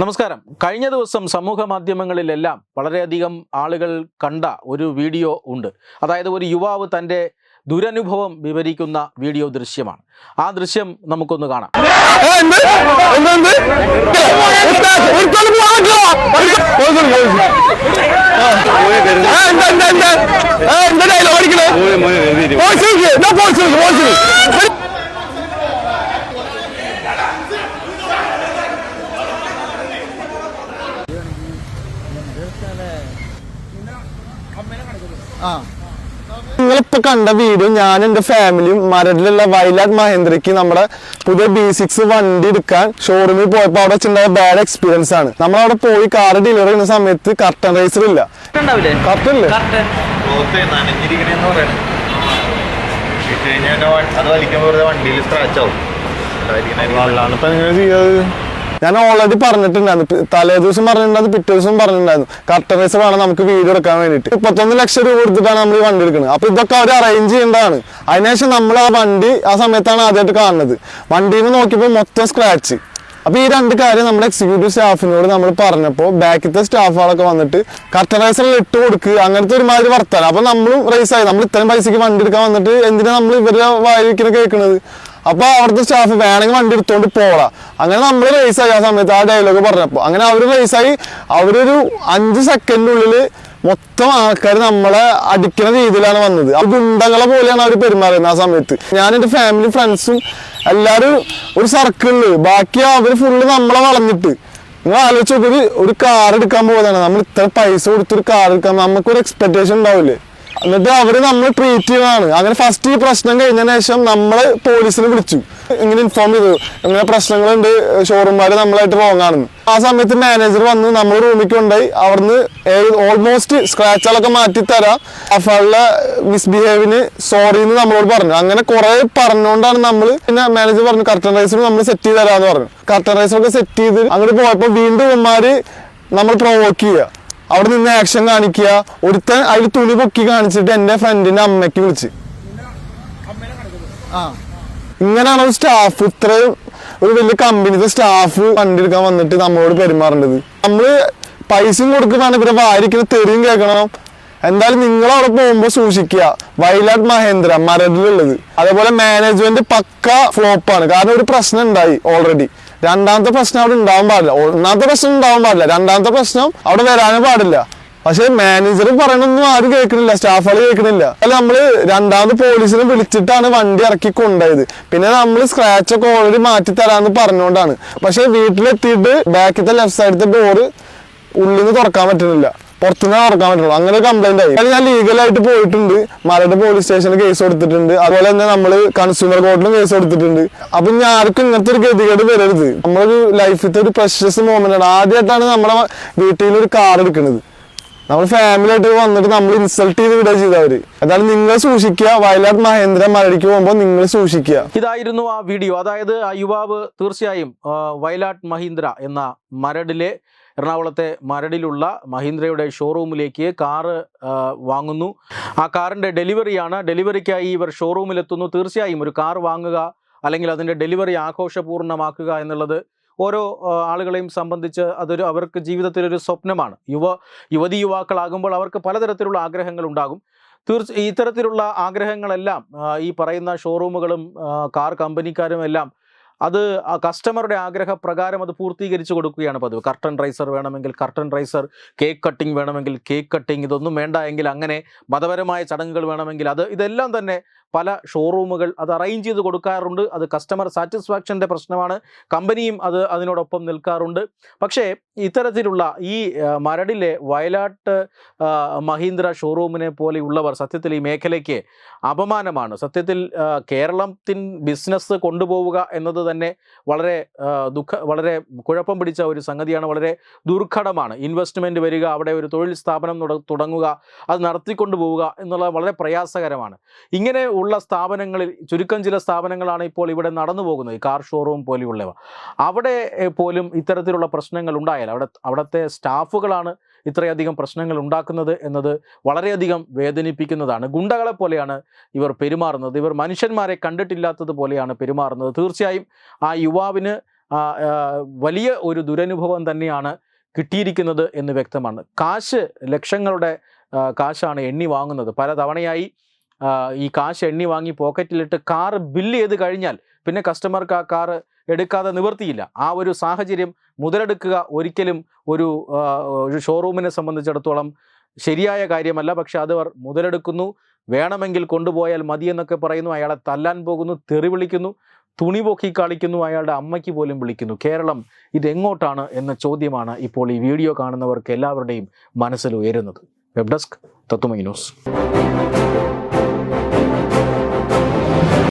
നമസ്കാരം. കഴിഞ്ഞ ദിവസം സമൂഹ മാധ്യമങ്ങളിലെല്ലാം വളരെയധികം ആളുകൾ കണ്ട ഒരു വീഡിയോ ഉണ്ട്. അതായത് ഒരു യുവാവ് തൻ്റെ ദുരനുഭവം വിവരിക്കുന്ന വീഡിയോ ദൃശ്യമാണ്. ആ ദൃശ്യം നമുക്കൊന്ന് കാണാം. നിങ്ങളിപ്പോ കണ്ട വീഡിയോ ഞാൻ എന്റെ ഫാമിലിയും മരടിലുള്ള വയലാറ്റ് മഹേന്ദ്രയ്ക്ക് നമ്മുടെ പുതിയ B6 വണ്ടി എടുക്കാൻ ഷോറൂമിൽ പോയപ്പോ അവിടെ വെച്ചിട്ടുണ്ടായ ബാഡ് എക്സ്പീരിയൻസ് ആണ്. നമ്മളവിടെ പോയി കാർ ഡെലിവറി ചെയ്യുന്ന സമയത്ത് കർട്ടൻ റൈസർ ഇല്ല. കർട്ടല്ലേ ഞാൻ ഓൾറെഡി പറഞ്ഞിട്ടുണ്ടായിരുന്നു, തലേ ദിവസം പറഞ്ഞിട്ടുണ്ടായിരുന്നു, പിറ്റേ ദിവസം പറഞ്ഞിട്ടുണ്ടായിരുന്നു കർട്ടൻ റൈസർ വേണം നമുക്ക് വീഡിയോ എടുക്കാൻ വേണ്ടിയിട്ട്. 31 ലക്ഷം രൂപ കൊടുത്തിട്ടാണ് നമ്മൾ ഈ വണ്ടി എടുക്കുന്നത്. അപ്പൊ ഇതൊക്കെ അവർ അറേഞ്ച് ചെയ്യേണ്ടതാണ്. അതിനുശേഷം നമ്മൾ ആ വണ്ടി ആ സമയത്താണ് ആദ്യമായിട്ട് കാണുന്നത്. വണ്ടിയിൽ നിന്ന് നോക്കിയപ്പോൾ മൊത്തം സ്ക്രാച്ച്. അപ്പൊ ഈ രണ്ട് കാര്യം നമ്മുടെ എക്സിക്യൂട്ടീവ് സ്റ്റാഫിനോട് നമ്മൾ പറഞ്ഞപ്പോൾ ബാക്കിത്തെ സ്റ്റാഫുകളൊക്കെ വന്നിട്ട് കർട്ടൻ റൈസറിൽ ഇട്ട് കൊടുക്കുക അങ്ങനത്തെ ഒരുമാതിരി വർത്താനം. അപ്പൊ നമ്മളും റൈസായി, നമ്മൾ ഇത്രയും പൈസക്ക് വണ്ടി എടുക്കാൻ വന്നിട്ട് എന്തിനാ നമ്മൾ ഇവരുടെ വായിരിക്കുന്ന കേൾക്കുന്നത്. അപ്പൊ അവിടുത്തെ സ്റ്റാഫ് വേണമെങ്കിൽ വണ്ടി എടുത്തോണ്ട് പോകാം. അങ്ങനെ നമ്മൾ റേസായി ആ സമയത്ത് ആ ഡയലോഗ് പറഞ്ഞപ്പോൾ. അങ്ങനെ അവർ റേസായി, അവരൊരു 5 സെക്കൻഡിനുള്ളിൽ മൊത്തം ആൾക്കാർ നമ്മളെ അടിക്കുന്ന രീതിയിലാണ് വന്നത്. ആ ഗുണ്ടകളെ പോലെയാണ് അവർ പെരുമാറുന്നത് ആ സമയത്ത്. ഞാൻ എൻ്റെ ഫാമിലി ഫ്രണ്ട്സും എല്ലാവരും ഒരു സർക്കിളില്, ബാക്കി അവർ ഫുള്ള് നമ്മളെ വളഞ്ഞിട്ട്. നിങ്ങൾ ആലോചിച്ച് നോക്കി, ഒരു കാർ എടുക്കാൻ പോകുന്നതാണ്, നമ്മൾ ഇത്ര പൈസ കൊടുത്തൊരു കാർ എടുക്കാൻ നമുക്കൊരു എക്സ്പെക്ടേഷൻ ഉണ്ടാവില്ലേ. എന്നിട്ട് അവര് നമ്മൾ ട്രീറ്റ് ചെയ്യുന്നതാണ്. അങ്ങനെ ഫസ്റ്റ് ഈ പ്രശ്നം കഴിഞ്ഞതിന് ശേഷം നമ്മള് പോലീസിനെ വിളിച്ചു, ഇങ്ങനെ ഇൻഫോം ചെയ്തു ഇങ്ങനെ പ്രശ്നങ്ങളുണ്ട്, ഷോറൂംമാര് നമ്മളായിട്ട് റോങ് ആണെന്ന്. ആ സമയത്ത് മാനേജർ വന്ന് നമ്മൾ റൂമിൽ കൊണ്ടുപോയി അവിടുന്ന് ഓൾമോസ്റ്റ് സ്ക്രാച്ചുകളൊക്കെ മാറ്റി തരാം, അഫാളുടെ മിസ്ബിഹേവിന് സോറി എന്ന് നമ്മളോട് പറഞ്ഞു. അങ്ങനെ കുറെ പറഞ്ഞുകൊണ്ടാണ് നമ്മൾ, പിന്നെ മാനേജർ പറഞ്ഞു കർട്ടൻ റൈസർ നമ്മൾ സെറ്റ് ചെയ്ത് തരാന്ന് പറഞ്ഞു. കർട്ടൻ റൈസറൊക്കെ സെറ്റ് ചെയ്ത് അങ്ങോട്ട് പോയപ്പോൾ വീണ്ടും ഇവന്മാര് നമ്മൾ പ്രൊവോക്ക് ചെയ്യുക, അവിടെ നിന്ന് ആക്ഷൻ കാണിക്കുക. ഒരുത്തൻ അതിൽ തുണി പൊക്കി കാണിച്ചിട്ട് എന്റെ ഫ്രണ്ടിന്റെ അമ്മയ്ക്ക് വിളിച്ച്. ഇങ്ങനെയാണ് ഒരു സ്റ്റാഫ്, ഇത്രയും ഒരു വലിയ കമ്പനിത്തെ സ്റ്റാഫ് വണ്ടി എടുക്കാൻ വന്നിട്ട് നമ്മളോട് പെരുമാറേണ്ടത്. നമ്മള് പൈസയും കൊടുക്കുന്നതാണ് ഇവരെ വാരിക്കുന്ന തെറിയും കേൾക്കണം. എന്തായാലും നിങ്ങൾ അവിടെ പോകുമ്പോൾ സൂക്ഷിക്കുക. വയലാറ്റ് മഹേന്ദ്ര മരടിലുള്ളത്. അതേപോലെ മാനേജ്മെന്റ് പക്ക ഫ്ലോപ്പാണ്. കാരണം ഒരു പ്രശ്നം ഉണ്ടായി ഓൾറെഡി. രണ്ടാമത്തെ പ്രശ്നം അവിടെ ഉണ്ടാവാൻ പാടില്ല. ഒന്നാമത്തെ പ്രശ്നം ഉണ്ടാവാൻ പാടില്ല, രണ്ടാമത്തെ പ്രശ്നം അവിടെ വരാനും പാടില്ല. പക്ഷെ മാനേജർ പറയണൊന്നും ആരും കേൾക്കണില്ല, സ്റ്റാഫുകൾ കേൾക്കണില്ല. അല്ല, നമ്മള് രണ്ടാമത് പോലീസിനെ വിളിച്ചിട്ടാണ് വണ്ടി ഇറക്കി കൊണ്ടുപോയത്. പിന്നെ നമ്മൾ സ്ക്രാച്ച് ഒക്കെ ഓൾറെഡി മാറ്റി തരാന്ന് പറഞ്ഞുകൊണ്ടാണ്. പക്ഷെ വീട്ടിലെത്തിയിട്ട് ബാക്കിത്തെ ലെഫ്റ്റ് സൈഡത്തെ ഡോറ് ഉള്ളിൽ നിന്ന് തുറക്കാൻ പറ്റുന്നില്ല, പുറത്തുനിന്ന് തുറക്കാൻ പറ്റുള്ളൂ. അങ്ങനെ കംപ്ലൈന്റ് ആയി. ഞാൻ ലീഗലായിട്ട് പോയിട്ടുണ്ട്, മരട് പോലീസ് സ്റ്റേഷനിൽ കേസ് കൊടുത്തിട്ടുണ്ട്. അതുപോലെ തന്നെ നമ്മള് കൺസ്യൂമർ കോർട്ടിലും കേസ് കൊടുത്തിട്ടുണ്ട്. അപ്പൊ ഞാൻ ആർക്കും ഇങ്ങനത്തെ ഒരു ഗതികേട് വരരുത്. നമ്മളൊരു ലൈഫിലത്തെ ഒരു പ്രഷ്യസ് മൊമെന്റ് ആണ്. ആദ്യമായിട്ടാണ് നമ്മുടെ വീട്ടിൽ ഒരു കാർ എടുക്കുന്നത്. നമ്മൾ ഫാമിലി ആയിട്ട് വന്നിട്ട് നമ്മൾ ഇൻസൾട്ട് ചെയ്ത് വിടുക ചെയ്തവര്. അതായത് നിങ്ങൾ സൂക്ഷിക്കുക. വയലാറ്റ് മഹേന്ദ്ര മരടിക്ക് പോകുമ്പോൾ നിങ്ങൾ സൂക്ഷിക്കുക. ഇതായിരുന്നു ആ വീഡിയോ. അതായത് ആ യുവാവ് തീർച്ചയായും വയലാറ്റ് മഹീന്ദ്ര എന്ന മരടിലെ, എറണാകുളത്തെ മരടിലുള്ള മഹീന്ദ്രയുടെ ഷോറൂമിലേക്ക് കാറ് വാങ്ങുന്നു. ആ കാറിൻ്റെ ഡെലിവറിയാണ്. ഡെലിവറിക്കായി ഇവർ ഷോറൂമിലെത്തുന്നു. തീർച്ചയായും ഒരു കാർ വാങ്ങുക അല്ലെങ്കിൽ അതിൻ്റെ ഡെലിവറി ആഘോഷപൂർണ്ണമാക്കുക എന്നുള്ളത് ഓരോ ആളുകളെയും സംബന്ധിച്ച് അവർക്ക് ജീവിതത്തിലൊരു സ്വപ്നമാണ്. യുവതി യുവാക്കളാകുമ്പോൾ അവർക്ക് പലതരത്തിലുള്ള ആഗ്രഹങ്ങൾ ഉണ്ടാകും. ഇത്തരത്തിലുള്ള ആഗ്രഹങ്ങളെല്ലാം ഈ പറയുന്ന ഷോറൂമുകളും കാർ കമ്പനിക്കാരും എല്ലാം അത് ആ കസ്റ്റമറുടെ ആഗ്രഹപ്രകാരം അത് പൂർത്തീകരിച്ചു കൊടുക്കുകയാണ് പതിവ്. കർട്ടൻ റൈസർ വേണമെങ്കിൽ കർട്ടൻ റൈസർ, കേക്ക് കട്ടിംഗ് വേണമെങ്കിൽ കേക്ക് കട്ടിംഗ്, ഇതൊന്നും വേണ്ട എങ്കിൽ അങ്ങനെ മതപരമായ ചടങ്ങുകൾ വേണമെങ്കിൽ ഇതെല്ലാം തന്നെ പല ഷോറൂമുകൾ അത് അറേഞ്ച് ചെയ്ത് കൊടുക്കാറുണ്ട്. അത് കസ്റ്റമർ സാറ്റിസ്ഫാക്ഷൻ്റെ പ്രശ്നമാണ്. കമ്പനിയും അതിനോടൊപ്പം നിൽക്കാറുണ്ട്. പക്ഷേ ഇത്തരത്തിലുള്ള ഈ മരടിലെ വയലാട്ട് മഹീന്ദ്ര ഷോറൂമിനെ പോലെയുള്ളവർ സത്യത്തിൽ ഈ മേഖലയ്ക്ക് അപമാനമാണ്. സത്യത്തിൽ കേരളത്തിൻ ബിസിനസ് കൊണ്ടുപോവുക എന്നത് തന്നെ വളരെ കുഴപ്പം പിടിച്ച ഒരു സംഗതിയാണ്. വളരെ ദുർഘടമാണ്. ഇൻവെസ്റ്റ്മെൻറ്റ് വരിക, അവിടെ ഒരു തൊഴിൽ സ്ഥാപനം തുടങ്ങുക, അത് നടത്തിക്കൊണ്ടു പോവുക എന്നുള്ളത് വളരെ പ്രയാസകരമാണ്. ഇങ്ങനെ ഉള്ള സ്ഥാപനങ്ങളിൽ ചുരുക്കം ചില സ്ഥാപനങ്ങളാണ് ഇപ്പോൾ ഇവിടെ നടന്നു പോകുന്നത്, ഈ കാർ ഷോറൂം പോലെയുള്ളവ. അവിടെ പോലും ഇത്തരത്തിലുള്ള പ്രശ്നങ്ങൾ ഉണ്ടായാൽ അവിടുത്തെ സ്റ്റാഫുകളാണ് ഇത്രയധികം പ്രശ്നങ്ങൾ ഉണ്ടാക്കുന്നത് എന്നത് വളരെയധികം വേദനിപ്പിക്കുന്നതാണ്. ഗുണ്ടകളെ പോലെയാണ് ഇവർ പെരുമാറുന്നത്. ഇവർ മനുഷ്യന്മാരെ കണ്ടിട്ടില്ലാത്തത് പോലെയാണ് പെരുമാറുന്നത്. തീർച്ചയായും ആ യുവാവിന് വലിയ ഒരു ദുരനുഭവം തന്നെയാണ് കിട്ടിയിരിക്കുന്നത് എന്ന് വ്യക്തമാണ്. ലക്ഷങ്ങളുടെ കാശാണ് എണ്ണി വാങ്ങുന്നത്. പല തവണയായി ഈ കാശ് എണ്ണി വാങ്ങി പോക്കറ്റിലിട്ട് കാറ് ബില്ല് ചെയ്ത് കഴിഞ്ഞാൽ പിന്നെ കസ്റ്റമർക്ക് ആ കാറ് എടുക്കാതെ നിവർത്തിയില്ല. ആ ഒരു സാഹചര്യം മുതലെടുക്കുക ഒരിക്കലും ഒരു ഷോറൂമിനെ സംബന്ധിച്ചിടത്തോളം ശരിയായ കാര്യമല്ല. പക്ഷെ അതവർ മുതലെടുക്കുന്നു. വേണമെങ്കിൽ കൊണ്ടുപോയാൽ മതിയെന്നൊക്കെ പറയുന്നു. അയാളെ തല്ലാൻ പോകുന്നു, തെറി വിളിക്കുന്നു, തുണി പൊക്കി കളിക്കുന്നു, അയാളുടെ അമ്മയ്ക്ക് പോലും വിളിക്കുന്നു. കേരളം ഇതെങ്ങോട്ടാണ് എന്ന ചോദ്യമാണ് ഇപ്പോൾ ഈ വീഡിയോ കാണുന്നവർക്ക് എല്ലാവരുടെയും മനസ്സിൽ ഉയരുന്നത്. വെബ് ഡെസ്ക് തത്തുമൈ ന്യൂസ്.